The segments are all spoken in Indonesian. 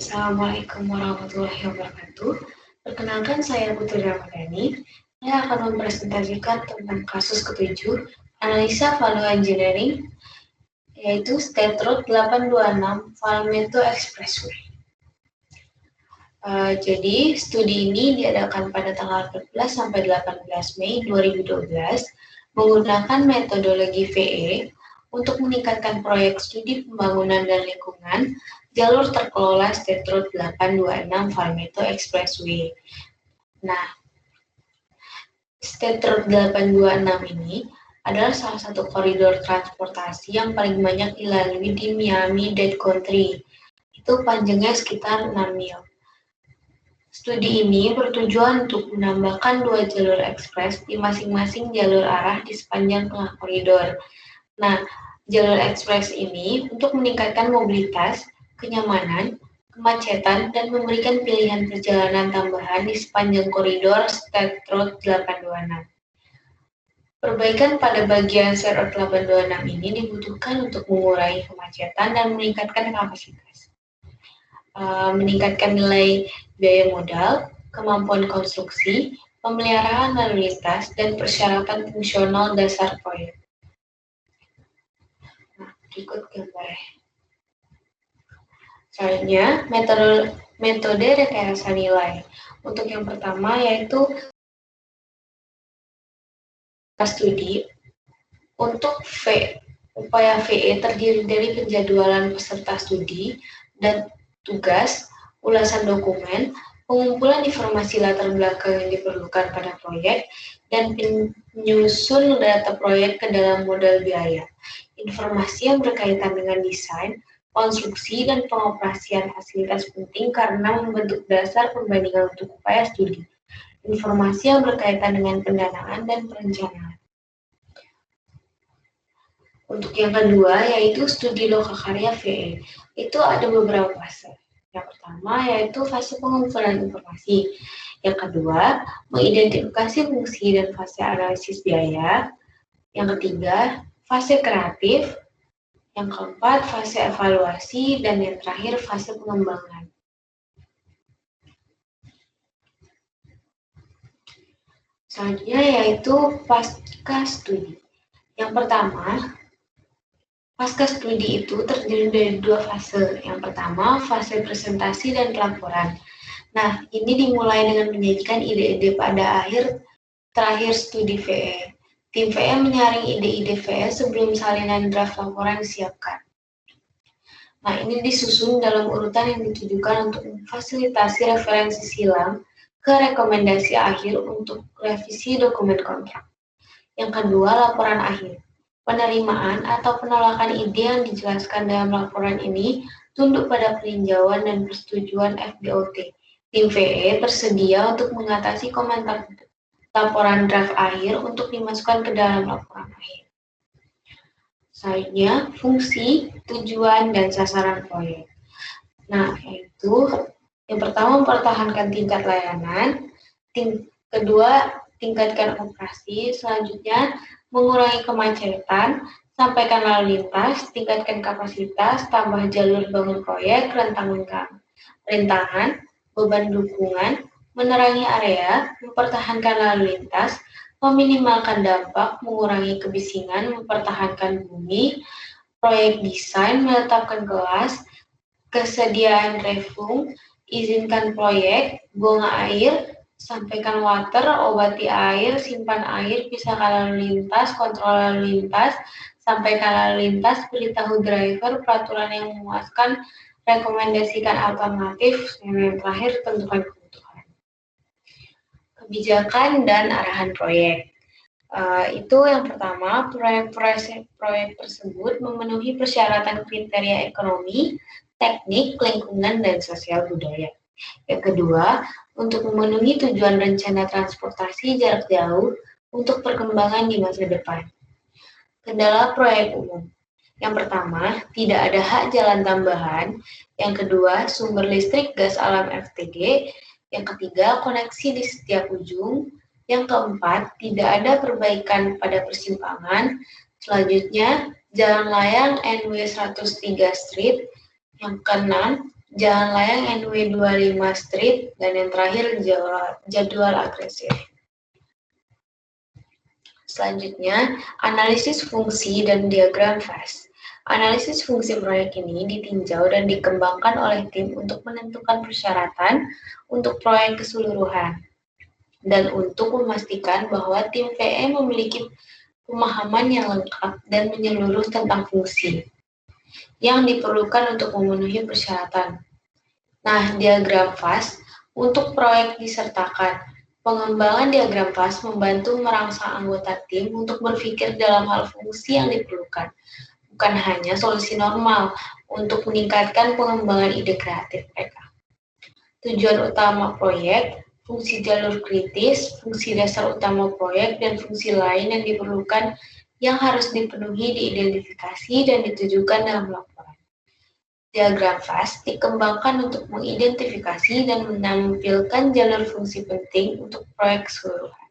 Assalamualaikum warahmatullahi wabarakatuh. Perkenalkan, saya Putri Ramadhani. Saya akan mempresentasikan tentang kasus ketujuh, analisa value engineering, yaitu State Road 826 Valmetto Expressway. Jadi, studi ini diadakan pada tanggal 14 sampai 18 Mei 2012 menggunakan metodologi VE untuk meningkatkan proyek studi pembangunan dan lingkungan jalur terkelola State Road 826 Valmetto Expressway. Nah, State Road 826 ini adalah salah satu koridor transportasi yang paling banyak dilalui di Miami-Dade County. Itu panjangnya sekitar 6 mil. Studi ini bertujuan untuk menambahkan 2 jalur ekspres di masing-masing jalur arah di sepanjang tengah koridor. Nah, jalur ekspres ini untuk meningkatkan mobilitas, kenyamanan, kemacetan, dan memberikan pilihan perjalanan tambahan di sepanjang koridor State Road 826. Perbaikan pada bagian State Road 826 ini dibutuhkan untuk mengurangi kemacetan dan meningkatkan kapasitas. Meningkatkan nilai biaya modal, kemampuan konstruksi, pemeliharaan lalu lintas, dan persyaratan fungsional dasar proyek. Nah, berikut gambarnya. Selanjutnya, metode rekayasa nilai. Untuk yang pertama yaitu studi. Untuk upaya VE terdiri dari penjadwalan peserta studi dan tugas, ulasan dokumen, pengumpulan informasi latar belakang yang diperlukan pada proyek, dan penyusun data proyek ke dalam modal biaya. Informasi yang berkaitan dengan desain, konstruksi, dan pengoperasian fasilitas penting karena membentuk dasar perbandingan untuk upaya studi. Informasi yang berkaitan dengan pendanaan dan perencanaan. Untuk yang kedua, yaitu studi lokakarya VE. Itu ada beberapa fase. Yang pertama, yaitu fase pengumpulan informasi. Yang kedua, mengidentifikasi fungsi dan fase analisis biaya. Yang ketiga, fase kreatif. Yang keempat, fase evaluasi. Dan yang terakhir, fase pengembangan. Selanjutnya, yaitu pasca studi. Yang pertama, pasca studi itu terdiri dari 2 fase. Yang pertama, fase presentasi dan pelaporan. Nah, ini dimulai dengan menyajikan ide-ide pada terakhir studi VE. Tim VE menyaring ide-ide VE sebelum salinan draft laporan disiapkan. Nah, ini disusun dalam urutan yang ditujukan untuk memfasilitasi referensi silang ke rekomendasi akhir untuk revisi dokumen kontrak. Yang kedua, laporan akhir. Penerimaan atau penolakan ide yang dijelaskan dalam laporan ini tunduk pada peninjauan dan persetujuan FBOT. Tim VE bersedia untuk mengatasi komentar laporan draft akhir untuk dimasukkan ke dalam laporan akhir. Selanjutnya, fungsi, tujuan, dan sasaran proyek. Nah, yaitu yang pertama mempertahankan tingkat layanan, kedua tingkatkan operasi, selanjutnya mengurangi kemacetan, sampaikan lalu lintas, tingkatkan kapasitas, tambah jalur bangun proyek, rintangan, beban dukungan, menerangi area, mempertahankan lalu lintas, meminimalkan dampak, mengurangi kebisingan, mempertahankan bumi, proyek desain, menetapkan kelas, kesediaan refung, izinkan proyek, buang air, sampaikan water, obati air, simpan air, pisahkan lalu lintas, kontrol lalu lintas, sampaikan lalu lintas, beritahu driver peraturan yang memuaskan, rekomendasikan alternatif, yang terakhir tentukan kebutuhan. Kebijakan dan arahan proyek. Itu yang pertama, proyek tersebut memenuhi persyaratan kriteria ekonomi, teknik, lingkungan, dan sosial budaya. Yang kedua, untuk memenuhi tujuan rencana transportasi jarak jauh untuk perkembangan di masa depan. Kendala proyek umum. Yang pertama, tidak ada hak jalan tambahan. Yang kedua, sumber listrik gas alam FTG. Yang ketiga, koneksi di setiap ujung. Yang keempat, tidak ada perbaikan pada persimpangan. Selanjutnya, jalan layang NW 103 Street. Yang keenam, jalan layang NW 25 Street, dan yang terakhir jadwal agresif. Selanjutnya, analisis fungsi dan diagram fast. Analisis fungsi proyek ini ditinjau dan dikembangkan oleh tim untuk menentukan persyaratan untuk proyek keseluruhan dan untuk memastikan bahwa tim VE memiliki pemahaman yang lengkap dan menyeluruh tentang fungsi yang diperlukan untuk memenuhi persyaratan. Nah, diagram fast untuk proyek disertakan. Pengembangan diagram fast membantu merangsang anggota tim untuk berpikir dalam hal fungsi yang diperlukan, bukan hanya solusi normal untuk meningkatkan pengembangan ide kreatif mereka. Tujuan utama proyek, fungsi jalur kritis, fungsi dasar utama proyek, dan fungsi lain yang diperlukan yang harus dipenuhi diidentifikasi dan ditujukan dalam laporan. Diagram fast dikembangkan untuk mengidentifikasi dan menampilkan jalur fungsi penting untuk proyek keseluruhan.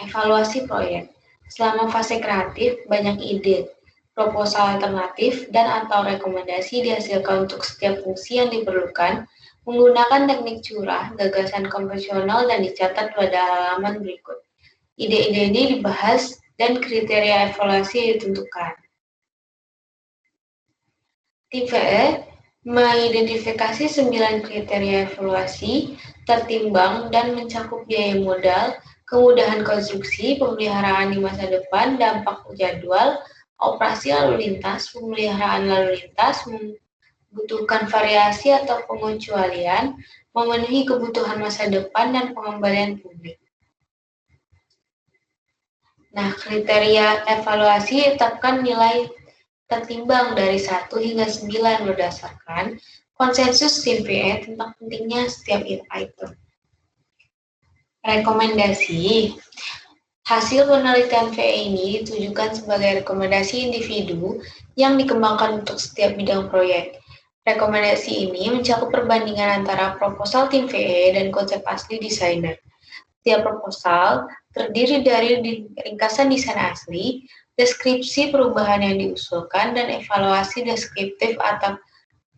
Evaluasi proyek. Selama fase kreatif, banyak ide, proposal alternatif, dan atau rekomendasi dihasilkan untuk setiap fungsi yang diperlukan menggunakan teknik curah, gagasan konvensional, dan dicatat pada halaman berikut. Ide-ide ini dibahas dan kriteria evaluasi ditentukan. Tim VE mengidentifikasi 9 kriteria evaluasi, tertimbang dan mencakup biaya modal, kemudahan konstruksi, pemeliharaan di masa depan, dampak jadwal, operasi lalu lintas, pemeliharaan lalu lintas, membutuhkan variasi atau pengecualian, memenuhi kebutuhan masa depan, dan pengembalian publik. Nah, kriteria evaluasi tetapkan nilai tertimbang dari 1 hingga 9 berdasarkan konsensus tim VE tentang pentingnya setiap item. Rekomendasi. Hasil penelitian VE ini ditujukan sebagai rekomendasi individu yang dikembangkan untuk setiap bidang proyek. Rekomendasi ini mencakup perbandingan antara proposal tim VE dan konsep asli desainer. Setiap proposal terdiri dari ringkasan desain asli, deskripsi perubahan yang diusulkan, dan evaluasi deskriptif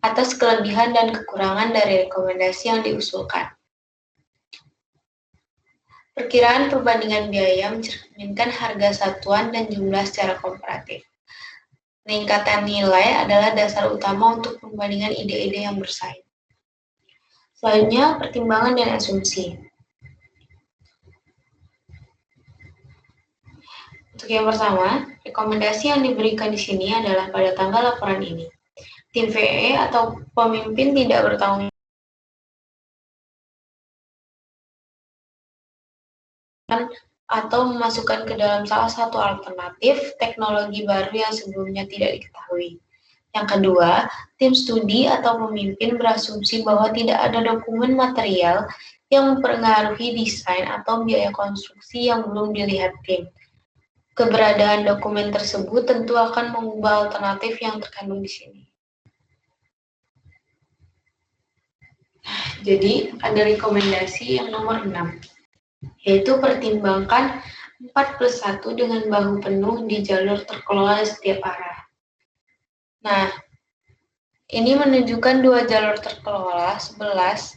atas kelebihan dan kekurangan dari rekomendasi yang diusulkan. Perkiraan perbandingan biaya mencerminkan harga satuan dan jumlah secara komparatif. Peningkatan nilai adalah dasar utama untuk perbandingan ide-ide yang bersaing. Selanjutnya, pertimbangan dan asumsi. Untuk yang pertama, rekomendasi yang diberikan di sini adalah pada tanggal laporan ini. Tim VE atau pemimpin tidak bertanggung jawab atau memasukkan ke dalam salah satu alternatif teknologi baru yang sebelumnya tidak diketahui. Yang kedua, tim studi atau pemimpin berasumsi bahwa tidak ada dokumen material yang mempengaruhi desain atau biaya konstruksi yang belum dilihat tim. Keberadaan dokumen tersebut tentu akan mengubah alternatif yang terkandung di sini. Jadi, ada rekomendasi yang nomor 6, yaitu pertimbangkan 4+1 dengan bahu penuh di jalur terkelola setiap arah. Nah, ini menunjukkan 2 jalur terkelola 11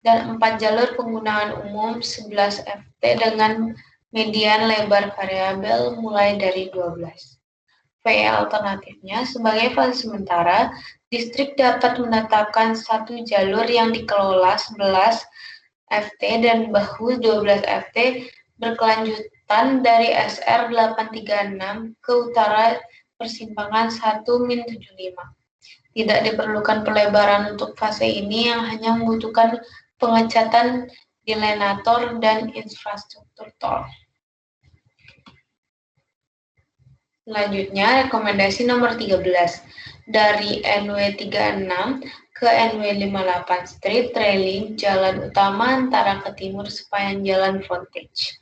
dan 4 jalur penggunaan umum 11 FT dengan median lebar variabel mulai dari 12. VE alternatifnya, sebagai fase sementara, distrik dapat menetapkan satu jalur yang dikelola 11 FT dan bahu 12 FT berkelanjutan dari SR 836 ke utara persimpangan 1-75. Tidak diperlukan pelebaran untuk fase ini yang hanya membutuhkan pengecatan dilenator dan infrastruktur tol. Selanjutnya, rekomendasi nomor 13. Dari NW 36 ke NW 58 Street Trailing jalan utama antara ke timur sepanjang jalan frontage.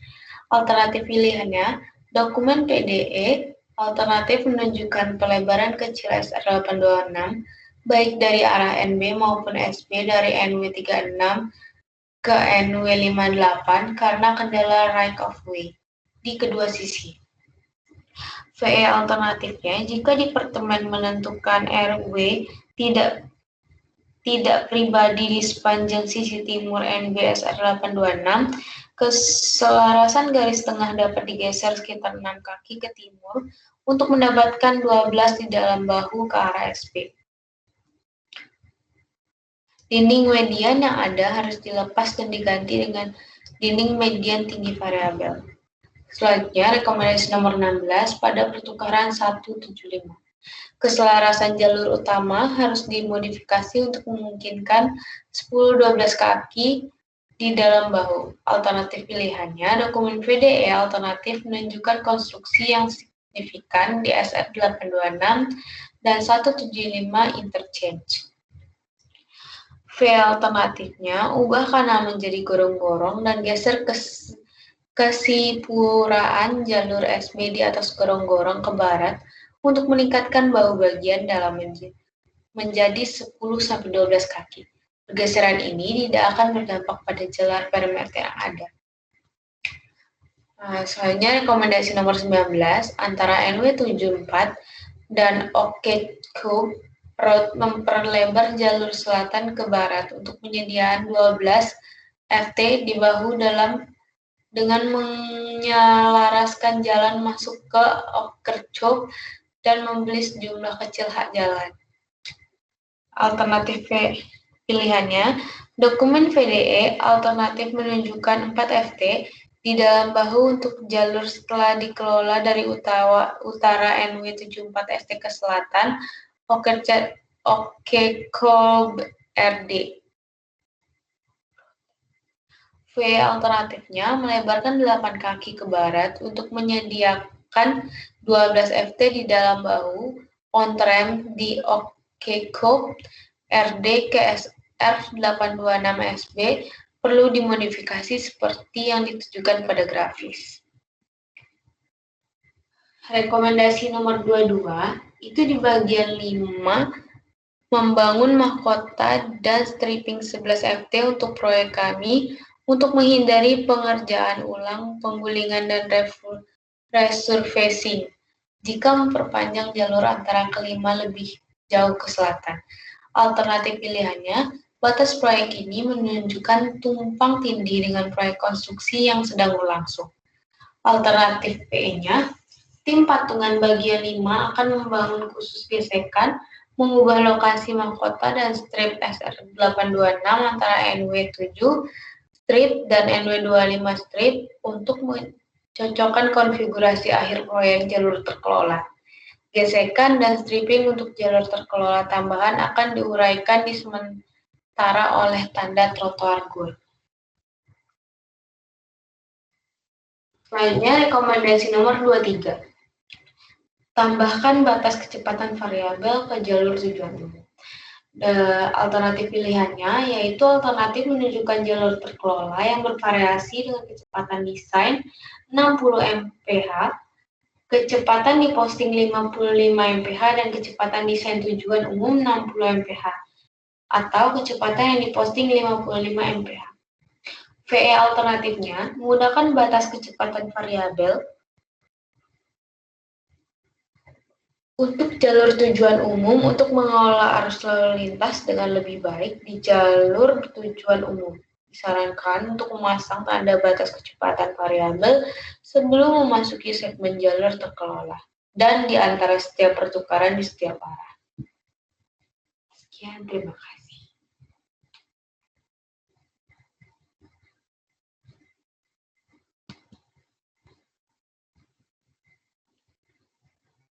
Alternatif pilihannya, dokumen PDE, alternatif menunjukkan pelebaran kecil SR 826, baik dari arah NB maupun SB dari NW 36 ke NW 58 karena kendala right of way di kedua sisi. VE alternatifnya, jika Departemen menentukan RW tidak pribadi di sepanjang sisi timur NBSR 826, keselarasan garis tengah dapat digeser sekitar 6 kaki ke timur untuk mendapatkan 12 di dalam bahu ke arah SB. Dinding median yang ada harus dilepas dan diganti dengan dinding median tinggi variabel. Selanjutnya, rekomendasi nomor 16 pada pertukaran 175. Keselarasan jalur utama harus dimodifikasi untuk memungkinkan 10-12 kaki di dalam bahu. Alternatif pilihannya, dokumen VDE alternatif menunjukkan konstruksi yang signifikan di SF 826 dan 175 interchange. V alternatifnya, ubah kanal menjadi gorong-gorong dan geser kesipuraan jalur SB di atas gorong-gorong ke barat untuk meningkatkan bahu bagian dalam menjadi 10-12 kaki. Pergeseran ini tidak akan berdampak pada jalar perimeter yang ada. Selanjutnya rekomendasi nomor 19 antara NW74 dan Okechuk Road memperlebar jalur selatan ke barat untuk penyediaan 12 FT di bahu dengan menyelaraskan jalan masuk ke Okechuk dan membeli sejumlah kecil hak jalan. Alternatif pilihannya, dokumen VDE alternatif menunjukkan 4 FT di dalam bahu untuk jalur setelah dikelola dari utara NW74 ST ke selatan, Okechuk RD. V alternatifnya melebarkan 8 kaki ke barat untuk menyediakan 12 FT di dalam bahu on ramp di Okechuk RD ke SR 826 SB perlu dimodifikasi seperti yang ditujukan pada grafis. Rekomendasi nomor 22 itu di bagian 5 membangun mahkota dan stripping 11 FT untuk proyek kami untuk menghindari pengerjaan ulang, penggulingan, dan resurfacing jika memperpanjang jalur antara kelima lebih jauh ke selatan. Alternatif pilihannya, batas proyek ini menunjukkan tumpang tindih dengan proyek konstruksi yang sedang berlangsung. Alternatif PE-nya, tim patungan bagian 5 akan membangun khusus gesekan, mengubah lokasi mahkota dan strip SR826 antara NW7 strip dan NW25 strip untuk mencocokkan konfigurasi akhir proyek jalur terkelola. Gesekan dan stripping untuk jalur terkelola tambahan akan diuraikan di sementara oleh tanda trotoar gor. Selanjutnya rekomendasi nomor 23. Tambahkan batas kecepatan variabel ke jalur tujuan umum. Alternatif pilihannya yaitu alternatif menunjukkan jalur terkelola yang bervariasi dengan kecepatan desain 60 mph, kecepatan di posting 55 mph, dan kecepatan desain tujuan umum 60 mph, atau kecepatan yang diposting 55 mph. VE alternatifnya menggunakan batas kecepatan variabel untuk jalur tujuan umum untuk mengelola arus lalu lintas dengan lebih baik di jalur tujuan umum. Disarankan untuk memasang tanda batas kecepatan variabel sebelum memasuki segmen jalur terkelola dan di antara setiap pertukaran di setiap arah. Sekian, terima kasih.